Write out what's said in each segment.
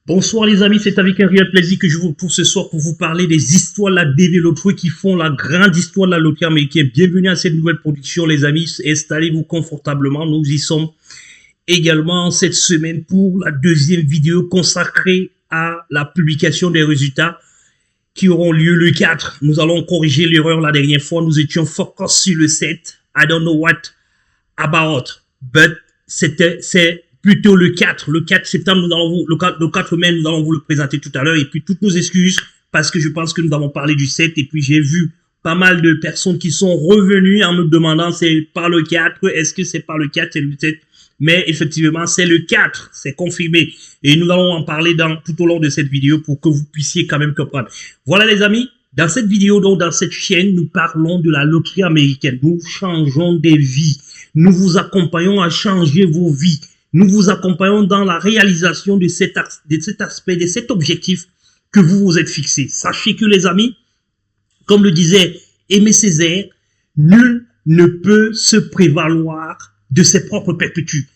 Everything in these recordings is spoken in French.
Bonsoir les amis, c'est avec un réel plaisir que je vous retrouve ce soir pour vous parler des histoires de la développerie qui font la grande histoire de la loterie américaine. Bienvenue à cette nouvelle production les amis, installez-vous confortablement, nous y sommes également cette semaine pour la deuxième vidéo consacrée à la publication des résultats qui auront lieu le 4. Nous allons corriger l'erreur la dernière fois, nous étions focus sur le 7. I don't know what about, but c'est plutôt le 4. Le 4 septembre, nous allons le 4 mai, nous allons vous le présenter tout à l'heure. Et puis, toutes nos excuses, parce que je pense que nous avons parlé du 7. Et puis, j'ai vu pas mal de personnes qui sont revenues en me demandant c'est par le 4, est-ce que c'est par le 4, c'est le 7. Mais effectivement, c'est le 4, c'est confirmé. Et nous allons en parler tout au long de cette vidéo pour que vous puissiez quand même comprendre. Voilà les amis, dans cette vidéo, donc dans cette chaîne, nous parlons de la loterie américaine. Nous changeons des vies. Nous vous accompagnons à changer vos vies. Nous vous accompagnons dans la réalisation de cet aspect, de cet objectif que vous vous êtes fixé. Sachez que les amis, comme le disait Aimé Césaire, nul ne peut se prévaloir de ses propres perpétues.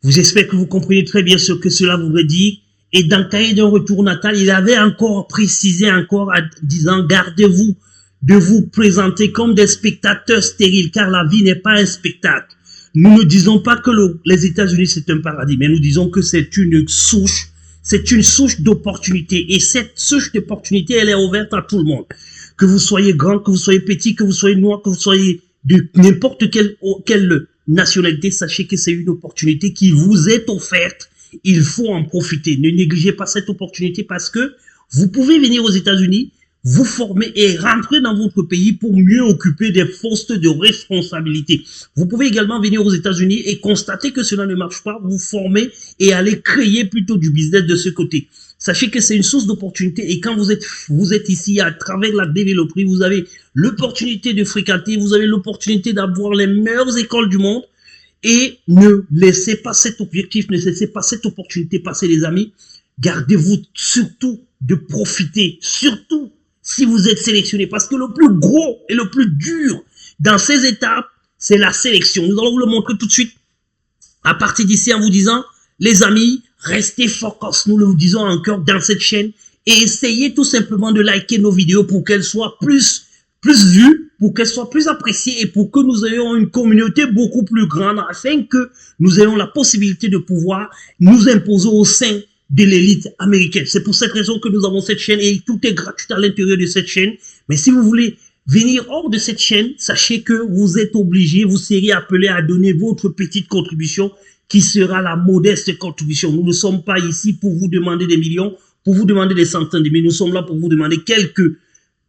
Vous espérez que vous comprenez très bien ce que cela voudrait dire. Et dans le cahier d'un retour natal, il avait encore précisé encore en disant, gardez-vous de vous présenter comme des spectateurs stériles, car la vie n'est pas un spectacle. Nous ne disons pas que les États-Unis c'est un paradis, mais nous disons que c'est une souche d'opportunité. Et cette souche d'opportunité, elle est ouverte à tout le monde. Que vous soyez grand, que vous soyez petit, que vous soyez noir, que vous soyez de n'importe quelle nationalité, sachez que c'est une opportunité qui vous est offerte. Il faut en profiter. Ne négligez pas cette opportunité parce que vous pouvez venir aux États-Unis, vous former et rentrer dans votre pays pour mieux occuper des postes de responsabilité. Vous pouvez également venir aux États-Unis et constater que cela ne marche pas, vous former et aller créer plutôt du business de ce côté. Sachez que c'est une source d'opportunité et quand vous êtes ici à travers la développerie, vous avez l'opportunité de fréquenter, vous avez l'opportunité d'avoir les meilleures écoles du monde et ne laissez pas cet objectif, ne laissez pas cette opportunité passer les amis. Gardez-vous surtout de profiter, surtout si vous êtes sélectionné, parce que le plus gros et le plus dur dans ces étapes, c'est la sélection. Nous allons vous le montrer tout de suite à partir d'ici en vous disant, les amis, restez focus, nous le disons encore dans cette chaîne et essayez tout simplement de liker nos vidéos pour qu'elles soient plus vues, pour qu'elles soient plus appréciées et pour que nous ayons une communauté beaucoup plus grande afin que nous ayons la possibilité de pouvoir nous imposer au sein de l'élite américaine. C'est pour cette raison que nous avons cette chaîne et tout est gratuit à l'intérieur de cette chaîne. Mais si vous voulez venir hors de cette chaîne, sachez que vous êtes obligé, vous serez appelé à donner votre petite contribution qui sera la modeste contribution. Nous ne sommes pas ici pour vous demander des millions, pour vous demander des centaines de milliers. Nous sommes là pour vous demander quelques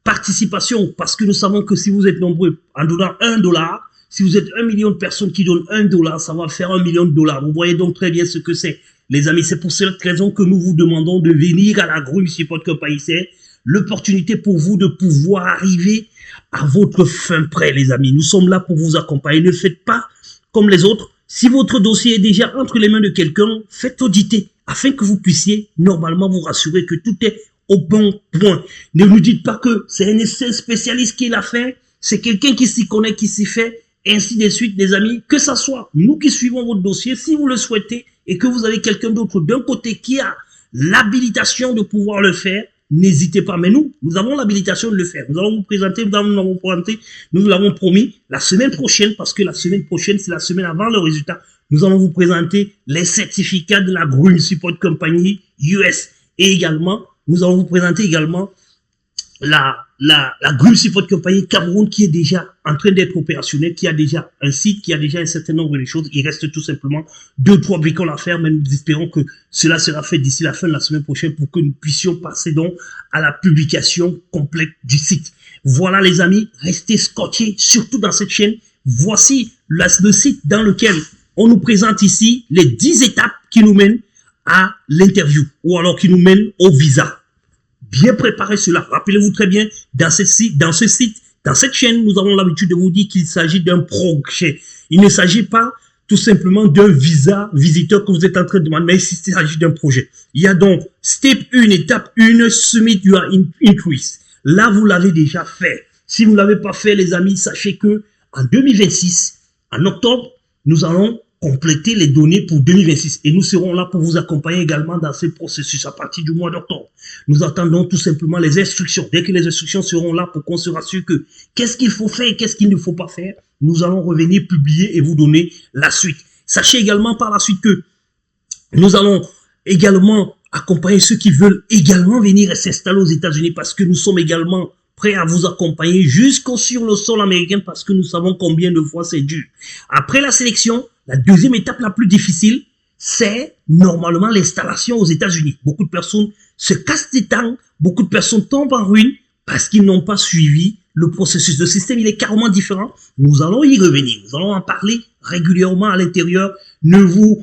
participations parce que nous savons que si vous êtes nombreux en donnant $1, si vous êtes 1 million de personnes qui donnent $1, ça va faire $1 million. Vous voyez donc très bien ce que c'est. Les amis, c'est pour cette raison que nous vous demandons de venir à la Groom Support Company. C'est l'opportunité pour vous de pouvoir arriver à votre fin prêt, les amis. Nous sommes là pour vous accompagner. Ne faites pas comme les autres. Si votre dossier est déjà entre les mains de quelqu'un, faites auditer afin que vous puissiez normalement vous rassurer que tout est au bon point. Ne nous dites pas que c'est un spécialiste qui l'a fait, c'est quelqu'un qui s'y connaît, qui s'y fait, ainsi de suite, les amis. Que ça soit nous qui suivons votre dossier, si vous le souhaitez, et que vous avez quelqu'un d'autre d'un côté qui a l'habilitation de pouvoir le faire, n'hésitez pas. Mais nous avons l'habilitation de le faire. Nous allons vous présenter, nous l'avons promis, la semaine prochaine, parce que la semaine prochaine, c'est la semaine avant le résultat, nous allons vous présenter les certificats de la Groom Support Company US. Et également, nous allons vous présenter également la Groom Support Company Cameroun qui est déjà en train d'être opérationnelle, qui a déjà un site, qui a déjà un certain nombre de choses. Il reste tout simplement 2-3 bricoles à faire, mais nous espérons que cela sera fait d'ici la fin de la semaine prochaine pour que nous puissions passer donc à la publication complète du site. Voilà les amis, restez scotchés, surtout dans cette chaîne. Voici le site dans lequel on nous présente ici les 10 étapes qui nous mènent à l'interview ou alors qui nous mènent au visa. Bien préparer cela. Rappelez-vous très bien, dans ce site, dans cette chaîne, nous avons l'habitude de vous dire qu'il s'agit d'un projet. Il ne s'agit pas tout simplement d'un visa visiteur que vous êtes en train de demander, mais il s'agit d'un projet. Il y a donc step 1, étape 1, submit your increase. Là, vous l'avez déjà fait. Si vous ne l'avez pas fait, les amis, sachez que en 2026, en octobre, nous allons compléter les données pour 2026. Et nous serons là pour vous accompagner également dans ce processus à partir du mois d'octobre. Nous attendons tout simplement les instructions. Dès que les instructions seront là pour qu'on se rassure que qu'est-ce qu'il faut faire et qu'est-ce qu'il ne faut pas faire, nous allons revenir publier et vous donner la suite. Sachez également par la suite que nous allons également accompagner ceux qui veulent également venir et s'installer aux États-Unis parce que nous sommes également prêts à vous accompagner jusqu'au sur le sol américain parce que nous savons combien de fois c'est dur. Après la sélection, la deuxième étape la plus difficile, c'est normalement l'installation aux États-Unis. Beaucoup de personnes se cassent des dents, beaucoup de personnes tombent en ruine parce qu'ils n'ont pas suivi le processus. Le système, il est carrément différent. Nous allons y revenir. Nous allons en parler régulièrement à l'intérieur. Ne vous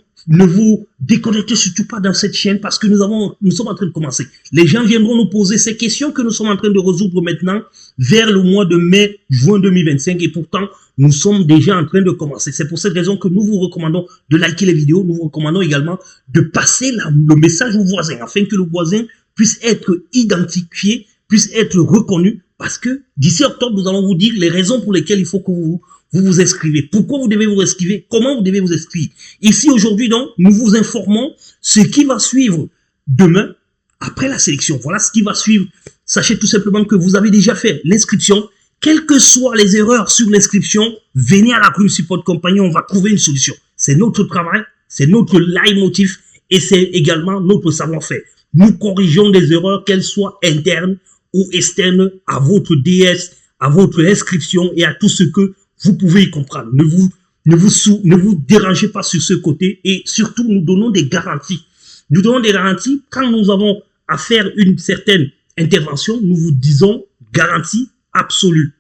déconnectez surtout pas dans cette chaîne parce que nous sommes en train de commencer. Les gens viendront nous poser ces questions que nous sommes en train de résoudre maintenant vers le mois de mai, juin 2025 et pourtant, nous sommes déjà en train de commencer. C'est pour cette raison que nous vous recommandons de liker les vidéos. Nous vous recommandons également de passer le message au voisin afin que le voisin puisse être identifié, puisse être reconnu parce que d'ici octobre, nous allons vous dire les raisons pour lesquelles il faut que vous vous inscrivez. Pourquoi vous devez vous inscrire? Comment vous devez vous inscrire? Ici, aujourd'hui, donc, nous vous informons ce qui va suivre demain, après la sélection. Voilà ce qui va suivre. Sachez tout simplement que vous avez déjà fait l'inscription. Quelles que soient les erreurs sur l'inscription, venez à la Group Support Company, on va trouver une solution. C'est notre travail, c'est notre leitmotiv et c'est également notre savoir-faire. Nous corrigeons des erreurs, qu'elles soient internes ou externes, à votre DS, à votre inscription et à tout ce que vous pouvez y comprendre. Ne vous dérangez pas sur ce côté et surtout, nous donnons des garanties. Nous donnons des garanties quand nous avons à faire une certaine intervention, nous vous disons garantie absolue.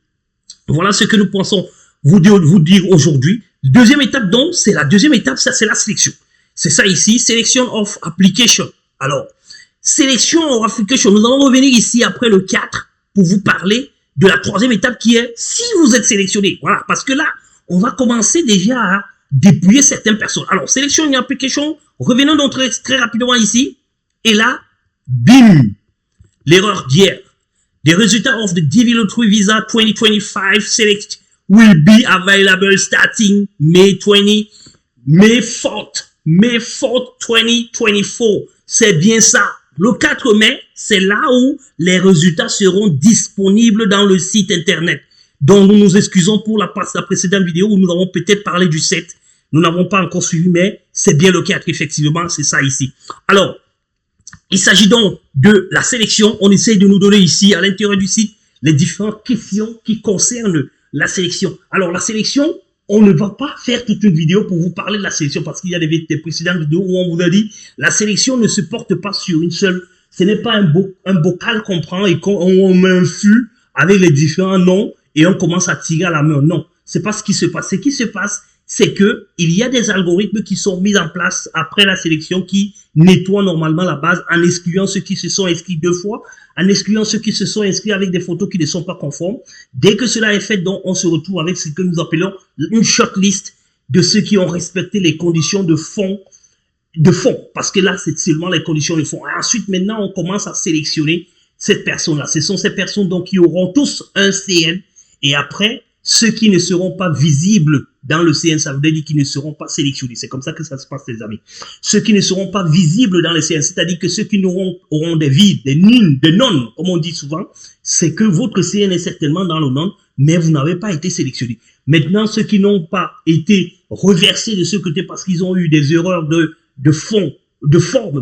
Voilà ce que nous pensons vous dire aujourd'hui. Deuxième étape donc, c'est la deuxième étape, ça c'est la sélection. C'est ça ici, Selection of Application. Alors, Selection of Application, nous allons revenir ici après le 4 pour vous parler de la troisième étape qui est si vous êtes sélectionné. Voilà, parce que là, on va commencer déjà à dépouiller certaines personnes. Alors, Selection of Application, revenons donc très rapidement ici. Et là, bim, l'erreur d'hier. The result of the DV-Lottery Visa 2025 select will be available starting May 4th, 2024. C'est bien ça. Le 4 mai, c'est là où les résultats seront disponibles dans le site internet. Donc, nous nous excusons pour la précédente vidéo où nous avons peut-être parlé du 7. Nous n'avons pas encore suivi, mais c'est bien le 4, effectivement, c'est ça ici. Alors, il s'agit donc de la sélection. On essaye de nous donner ici, à l'intérieur du site, les différentes questions qui concernent la sélection. Alors, la sélection, on ne va pas faire toute une vidéo pour vous parler de la sélection parce qu'il y a des précédentes vidéos où on vous a dit la sélection ne se porte pas sur une seule. Ce n'est pas un bocal qu'on prend et qu'on met un fût avec les différents noms et on commence à tirer à la main. Non, c'est pas ce qui se passe. Ce qui se passe, c'est que il y a des algorithmes qui sont mis en place après la sélection qui nettoient normalement la base en excluant ceux qui se sont inscrits 2 fois, en excluant ceux qui se sont inscrits avec des photos qui ne sont pas conformes. Dès que cela est fait, donc, on se retrouve avec ce que nous appelons une shortlist de ceux qui ont respecté les conditions de fond, parce que là, c'est seulement les conditions de fond. Et ensuite, maintenant, on commence à sélectionner cette personne-là. Ce sont ces personnes donc qui auront tous un CN et après, ceux qui ne seront pas visibles dans le CN, ça veut dire qu'ils ne seront pas sélectionnés. C'est comme ça que ça se passe, les amis. Ceux qui ne seront pas visibles dans le CN, c'est-à-dire que ceux qui auront des vides, des nuls, des non, comme on dit souvent, c'est que votre CN est certainement dans le non, mais vous n'avez pas été sélectionné. Maintenant, ceux qui n'ont pas été reversés de ce côté parce qu'ils ont eu des erreurs de forme,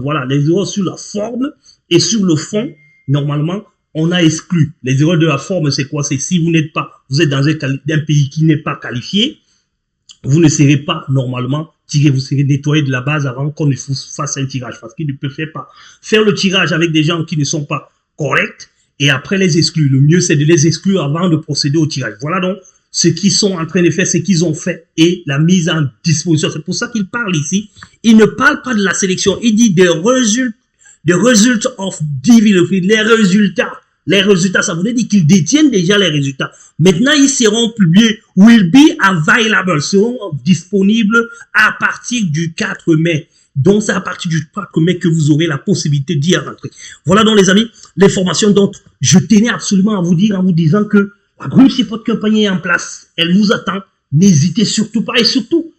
voilà, les erreurs sur la forme et sur le fond, normalement, on a exclu. Les erreurs de la forme, c'est quoi? C'est si vous êtes dans un pays qui n'est pas qualifié, vous ne serez pas normalement tiré, vous serez nettoyé de la base avant qu'on ne fasse un tirage. Parce qu'il ne peut pas faire le tirage avec des gens qui ne sont pas corrects et après les exclure. Le mieux, c'est de les exclure avant de procéder au tirage. Voilà donc ce qu'ils sont en train de faire, ce qu'ils ont fait et la mise en disposition. C'est pour ça qu'il parle ici. Il ne parle pas de la sélection. Il dit des results of development, les résultats. Les résultats, ça voulait dire qu'ils détiennent déjà les résultats. Maintenant, ils seront publiés, will be available, seront disponibles à partir du 4 mai. Donc, c'est à partir du 4 mai que vous aurez la possibilité d'y rentrer. Voilà donc, les amis, les formations dont je tenais absolument à vous dire en vous disant que la Group Support Company est en place. Elle vous attend. N'hésitez surtout pas et surtout,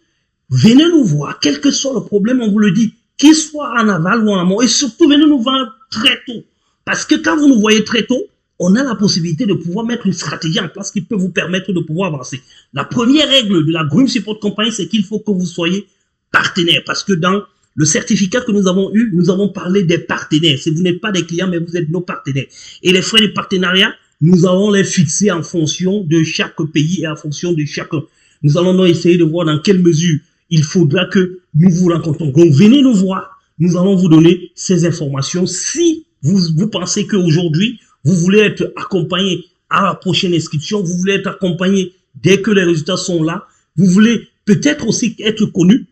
venez nous voir, quel que soit le problème, on vous le dit, qu'il soit en aval ou en amont, et surtout venez nous voir très tôt. Parce que quand vous nous voyez très tôt, on a la possibilité de pouvoir mettre une stratégie en place qui peut vous permettre de pouvoir avancer. La première règle de la Groom Support Company, c'est qu'il faut que vous soyez partenaire. Parce que dans le certificat que nous avons eu, nous avons parlé des partenaires. Si vous n'êtes pas des clients, mais vous êtes nos partenaires. Et les frais de partenariat, nous allons les fixer en fonction de chaque pays et en fonction de chacun. Nous allons donc essayer de voir dans quelle mesure il faudra que nous vous rencontrons. Donc, venez nous voir. Nous allons vous donner ces informations. Si vous pensez qu'aujourd'hui, vous voulez être accompagné à la prochaine inscription, vous voulez être accompagné dès que les résultats sont là, vous voulez peut-être aussi être connu,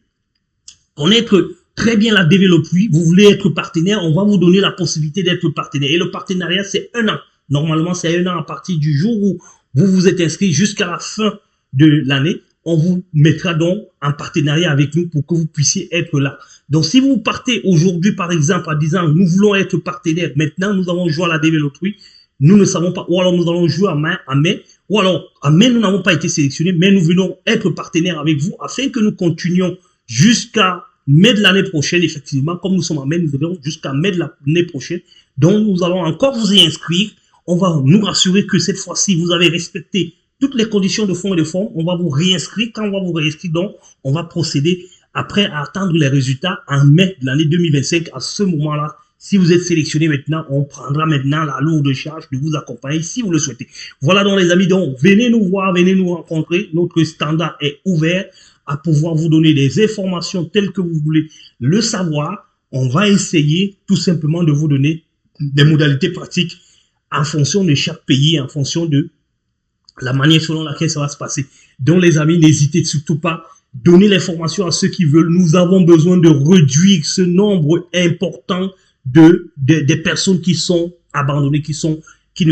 connaître très bien la développerie, vous voulez être partenaire, on va vous donner la possibilité d'être partenaire. Et le partenariat, c'est 1 an. Normalement, c'est 1 an à partir du jour où vous vous êtes inscrit jusqu'à la fin de l'année. On vous mettra donc en partenariat avec nous pour que vous puissiez être là. Donc, si vous partez aujourd'hui, par exemple, en disant, nous voulons être partenaires, maintenant, nous allons jouer à la développerie, nous ne savons pas, ou alors nous allons jouer en mai, ou alors en mai, nous n'avons pas été sélectionnés, mais nous venons être partenaires avec vous afin que nous continuions jusqu'à mai de l'année prochaine, effectivement, comme nous sommes en mai, nous verrons jusqu'à mai de l'année prochaine. Donc, nous allons encore vous y inscrire. On va nous rassurer que cette fois-ci, vous avez respecté toutes les conditions de fond et de forme. On va vous réinscrire. Quand on va vous réinscrire, donc, on va procéder après à attendre les résultats en mai de l'année 2025. À ce moment-là, si vous êtes sélectionné maintenant, on prendra maintenant la lourde charge de vous accompagner si vous le souhaitez. Voilà donc les amis, donc venez nous voir, venez nous rencontrer. Notre standard est ouvert à pouvoir vous donner des informations telles que vous voulez le savoir. On va essayer tout simplement de vous donner des modalités pratiques en fonction de chaque pays, en fonction de la manière selon laquelle ça va se passer. Donc les amis, n'hésitez surtout pas. Donnez l'information à ceux qui veulent. Nous avons besoin de réduire ce nombre important des personnes qui sont abandonnées, qui ne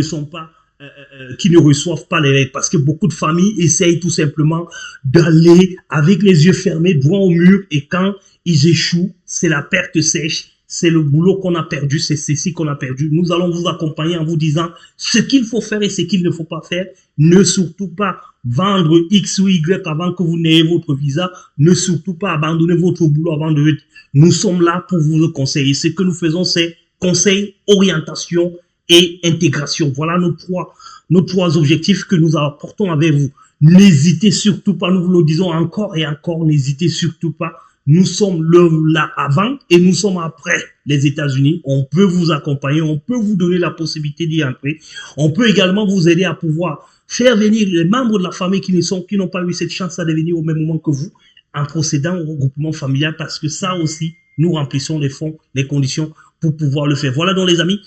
reçoivent pas les lettres. Parce que beaucoup de familles essayent tout simplement d'aller avec les yeux fermés, droit au mur. Et quand ils échouent, c'est la perte sèche. C'est le boulot qu'on a perdu, c'est ceci qu'on a perdu. Nous allons vous accompagner en vous disant ce qu'il faut faire et ce qu'il ne faut pas faire. Ne surtout pas vendre X ou Y avant que vous n'ayez votre visa. Ne surtout pas abandonner votre boulot avant de... Nous sommes là pour vous conseiller. Ce que nous faisons, c'est conseil, orientation et intégration. Voilà nos trois objectifs que nous apportons avec vous. N'hésitez surtout pas, nous vous le disons encore et encore, n'hésitez surtout pas. Nous sommes là avant et nous sommes après les États-Unis. On peut vous accompagner, on peut vous donner la possibilité d'y entrer. On peut également vous aider à pouvoir faire venir les membres de la famille qui n'ont pas eu cette chance à devenir au même moment que vous en procédant au regroupement familial parce que ça aussi, nous remplissons les fonds, les conditions pour pouvoir le faire. Voilà donc les amis,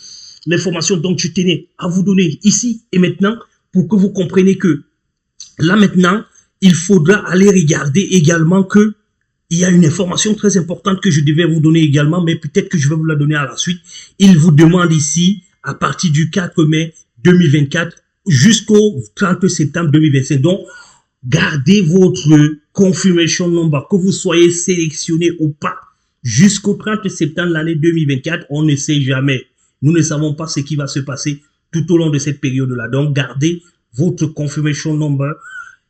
l'information dont je tenais à vous donner ici et maintenant pour que vous compreniez que là maintenant, il faudra aller regarder également que il y a une information très importante que je devais vous donner également, mais peut-être que je vais vous la donner à la suite. Il vous demande ici, à partir du 4 mai 2024 jusqu'au 30 septembre 2025. Donc, gardez votre confirmation number, que vous soyez sélectionné ou pas, jusqu'au 30 septembre de l'année 2024. On ne sait jamais. Nous ne savons pas ce qui va se passer tout au long de cette période-là. Donc, gardez votre confirmation number,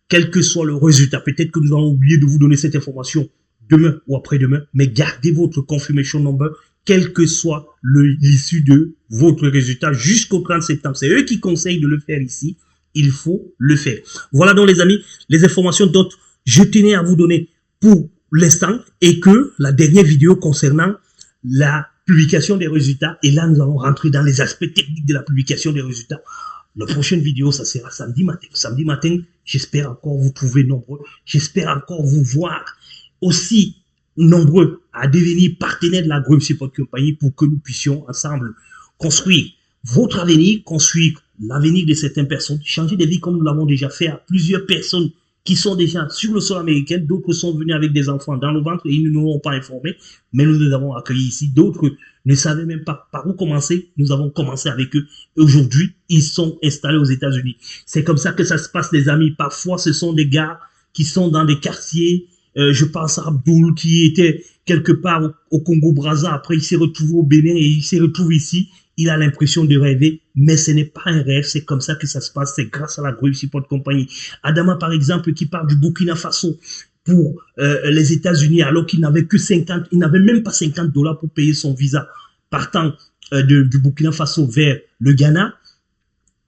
quel que soit le résultat. Peut-être que nous avons oublié de vous donner cette information demain ou après-demain, mais gardez votre confirmation number, quel que soit l'issue de votre résultat jusqu'au 30 septembre. C'est eux qui conseillent de le faire ici. Il faut le faire. Voilà donc les amis, les informations dont je tenais à vous donner pour l'instant et que la dernière vidéo concernant la publication des résultats. Et là, nous allons rentrer dans les aspects techniques de la publication des résultats. La prochaine vidéo, ça sera samedi matin. Samedi matin, j'espère encore vous trouver nombreux. J'espère encore vous voir aussi nombreux à devenir partenaires de la Groom Support Company pour que nous puissions ensemble construire votre avenir, construire l'avenir de certaines personnes, changer des vies comme nous l'avons déjà fait à plusieurs personnes qui sont déjà sur le sol américain. D'autres sont venus avec des enfants dans le ventre et ils ne nous ont pas informés, mais nous les avons accueillis ici. D'autres ne savaient même pas par où commencer. Nous avons commencé avec eux et aujourd'hui, ils sont installés aux États-Unis. C'est comme ça que ça se passe, les amis. Parfois, ce sont des gars qui sont dans des quartiers. Je pense à Abdoul qui était quelque part au Congo-Brazza. Après, il s'est retrouvé au Bénin et il s'est retrouvé ici. Il a l'impression de rêver, mais ce n'est pas un rêve. C'est comme ça que ça se passe. C'est grâce à la Groom Support Company. Adama, par exemple, qui part du Burkina Faso pour les États-Unis alors qu'il n'avait que 50, il n'avait même pas $50 pour payer son visa partant du Burkina Faso vers le Ghana.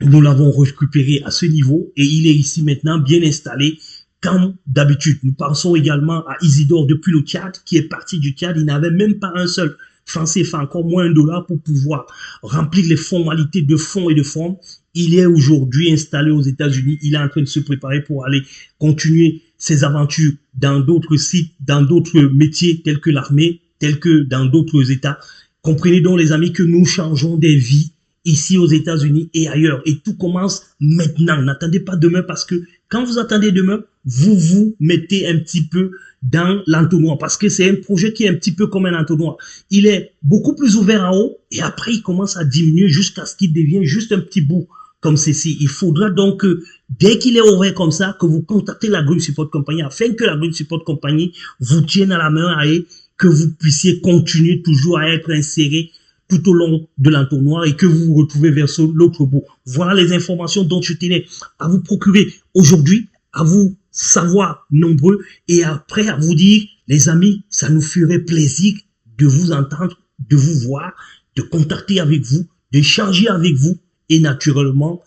Nous l'avons récupéré à ce niveau et il est ici maintenant bien installé comme d'habitude. Nous pensons également à Isidore depuis le Tchad qui est parti du Tchad. Il n'avait même pas un seul franc CFA, encore moins $1 pour pouvoir remplir les formalités de fonds et de formes. Il est aujourd'hui installé aux États-Unis. Il est en train de se préparer pour aller continuer ses aventures dans d'autres sites, dans d'autres métiers tels que l'armée, tels que dans d'autres États. Comprenez donc les amis que nous changeons des vies ici aux États-Unis et ailleurs. Et tout commence maintenant. N'attendez pas demain parce que quand vous attendez demain, vous vous mettez un petit peu dans l'entonnoir parce que c'est un projet qui est un petit peu comme un entonnoir. Il est beaucoup plus ouvert en haut et après il commence à diminuer jusqu'à ce qu'il devienne juste un petit bout comme ceci. Il faudra donc que dès qu'il est ouvert comme ça, que vous contactez la Green Support Company afin que la Green Support Company vous tienne à la main et que vous puissiez continuer toujours à être inséré tout au long de l'entonnoir et que vous vous retrouvez vers l'autre bout. Voilà les informations dont je tenais à vous procurer aujourd'hui, à vous savoir nombreux et après à vous dire, les amis, ça nous ferait plaisir de vous entendre, de vous voir, de contacter avec vous, d'échanger avec vous et naturellement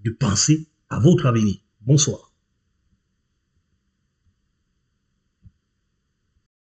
de penser à votre avenir. Bonsoir.